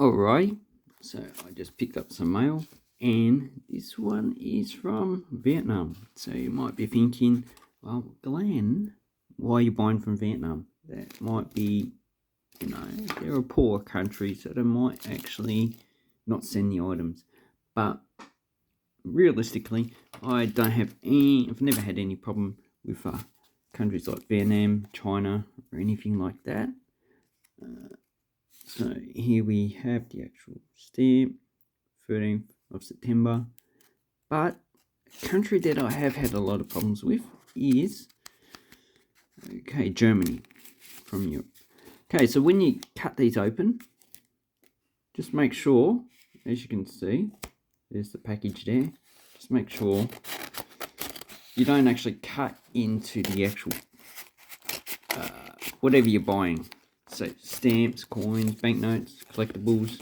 Alright, so I just picked up some mail, and this one is from Vietnam. So you might be thinking, well, Glenn, why are you buying from Vietnam? That might be, they're a poor country, so they might actually not send the items. But realistically, I've never had any problem with countries like Vietnam, China, or anything like that. So here we have the actual stamp, 13th of September. But a country that I have had a lot of problems with is, Germany from Europe. Okay, so when you cut these open, just make sure, as you can see, there's the package there. Just make sure you don't actually cut into the actual, whatever you're buying. So stamps, coins, banknotes, collectibles.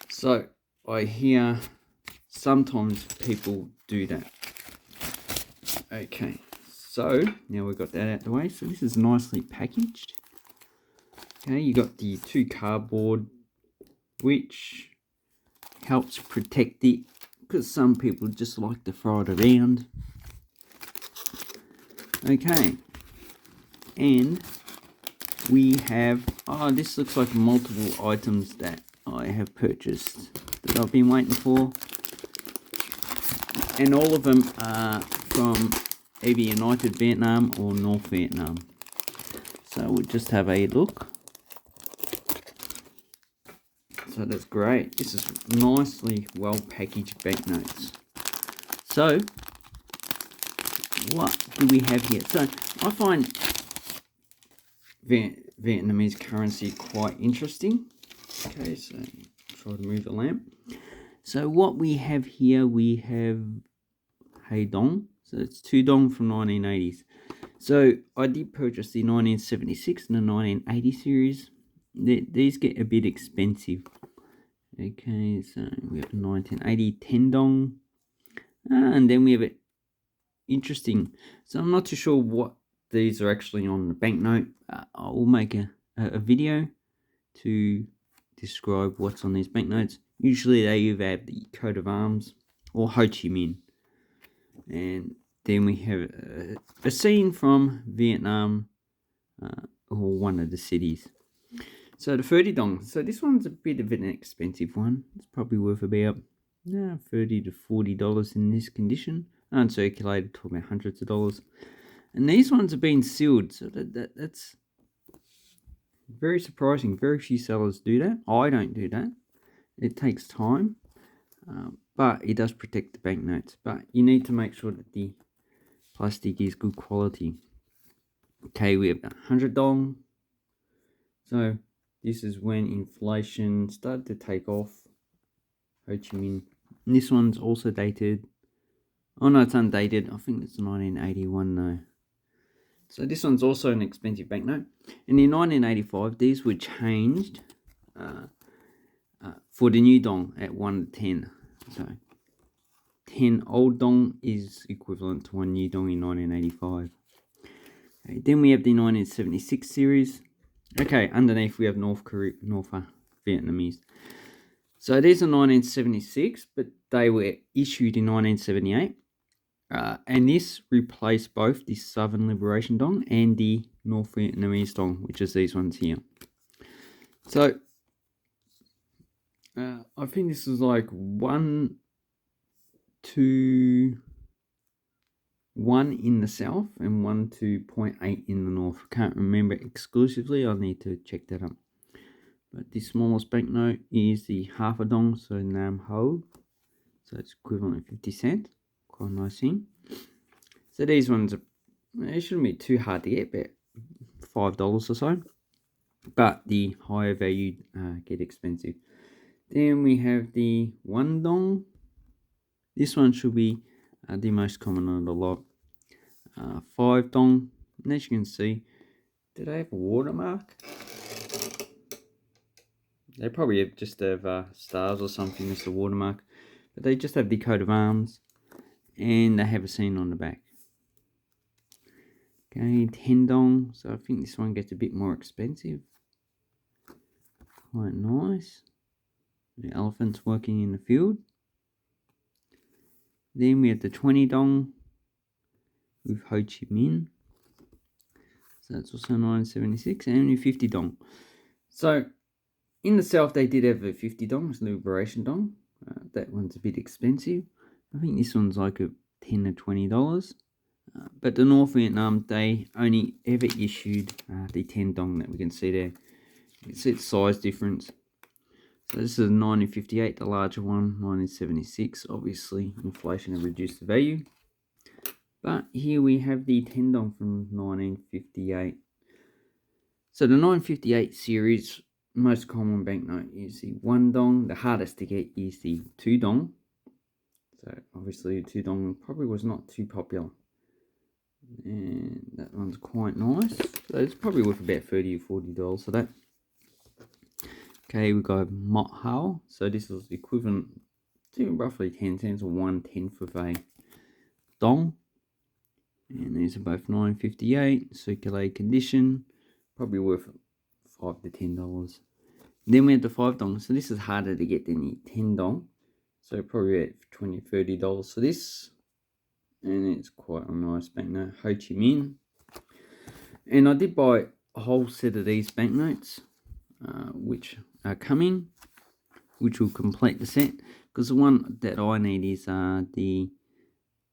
So I hear sometimes people do that. Okay, so now we've got that out of the way. So this is nicely packaged. Okay, you got the 2 cardboard, which helps protect it, because some people just like to throw it around. Okay, and we have, this looks like multiple items that I have purchased that I've been waiting for, and all of them are from either United Vietnam or North Vietnam. So we'll just have a look. So that's great. This is nicely well packaged banknotes. So what do we have here? So I find Vietnamese currency quite interesting. Okay, so try to move the lamp. So what we have here, we have Hai Dong. So it's 2 dong from 1980s. So I did purchase the 1976 and the 1980 series. These get a bit expensive. Okay, so we have 1980 10 dong. And then we have it interesting. So I'm not too sure what these are actually on the banknote. I will make a video to describe what's on these banknotes. Usually they either have the coat of arms or Ho Chi Minh. And then we have a scene from Vietnam, or one of the cities. So the 30 dong. So this one's a bit of an expensive one. It's probably worth about $30 to $40 in this condition. Uncirculated, talking about hundreds of dollars. And these ones have been sealed, so that's very surprising. Very few sellers do that. I don't do that. It takes time, but it does protect the banknotes. But you need to make sure that the plastic is good quality. Okay, we have 100 dong. So this is when inflation started to take off. Ho Chi Minh. And this one's also dated. Oh no, it's undated. I think it's 1981 though. So this one's also an expensive banknote. And in 1985, these were changed for the new dong at 1 to 10. So 10 old dong is equivalent to 1 new dong in 1985. Okay, then we have the 1976 series. Okay, underneath we have North Vietnamese. So these are 1976, but they were issued in 1978. And this replaced both the Southern Liberation Dong and the North Vietnamese Dong, which is these ones here. So I think this is like 1 to 1 in the south and 1 to 0.8 in the north. I can't remember exclusively. I'll need to check that up. But the smallest banknote is the half a dong, so Nam Ho. So it's equivalent to 50 cents. Quite a nice thing. So these ones they shouldn't be too hard to get, but $5 or so. But the higher value get expensive. Then we have the 1 dong. This one should be the most common of the lot. 5 dong. And as you can see, do they have a watermark? They probably just have stars or something as the watermark. But they just have the coat of arms. And they have a scene on the back. Okay, 10 dong. So I think this one gets a bit more expensive. quite nice. The elephants working in the field. Then we have the 20 dong with Ho Chi Minh. So that's also 1976, and a 50 dong. So in the South, they did have a 50 dong, it's a liberation dong. That one's a bit expensive. I think this one's like a $10 to $20. But the North Vietnam, they only ever issued the 10 dong that we can see there. You can see its size difference. So this is 1958, the larger one, 1976. Obviously, inflation has reduced the value. But here we have the 10 dong from 1958. So the 1958 series, most common banknote is the 1 dong. The hardest to get is the 2 dong. So obviously the 2 dong probably was not too popular. And that one's quite nice. So it's probably worth about $30 or $40 for that. Okay, we've got Mot Hao. So this is the equivalent to roughly 10 cents or 1/10 of a dong. And these are both 1958, circulated condition, probably worth $5 to $10. Then we have the 5 dong. So this is harder to get than the 10 dong. So probably about $20 to $30 for this. And it's quite a nice banknote, Ho Chi Minh. And I did buy a whole set of these banknotes, which are coming, which will complete the set. Because the one that I need is the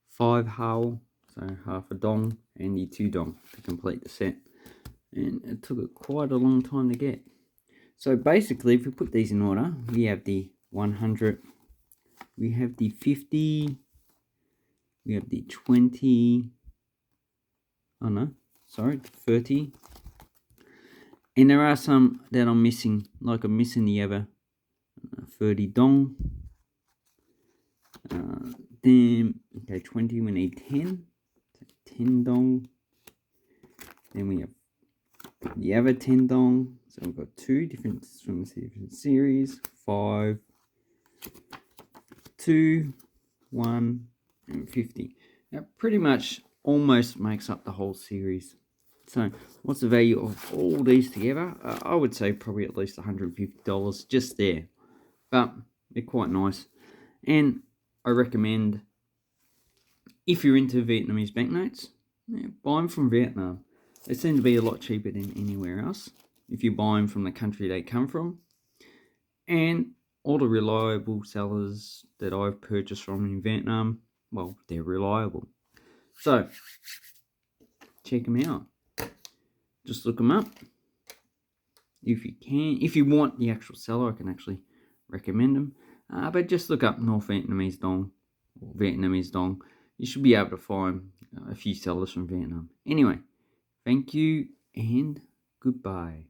5 hao, so half a dong, and the 2 dong to complete the set. And it took quite a long time to get. So basically, if we put these in order, we have the 100, we have the 50, we have the 20, oh no, sorry, 30. And there are some that I'm missing, like I'm missing the other 30 dong. Then, okay, 20, we need 10. 10 dong. Then we have the other 10 dong. So we've got 2 different from different series. 5, 2, 1, and 50. That pretty much almost makes up the whole series. So what's the value of all these together? I would say probably at least $150 just there. But they're quite nice. And I recommend, if you're into Vietnamese banknotes, buy them from Vietnam. They seem to be a lot cheaper than anywhere else if you buy them from the country they come from. And all the reliable sellers that I've purchased from in Vietnam, well, they're reliable. So check them out. Just look them up if you can. If you want the actual seller, I can actually recommend them. But just look up North Vietnamese dong or Vietnamese dong. You should be able to find a few sellers from Vietnam. Anyway, thank you and goodbye.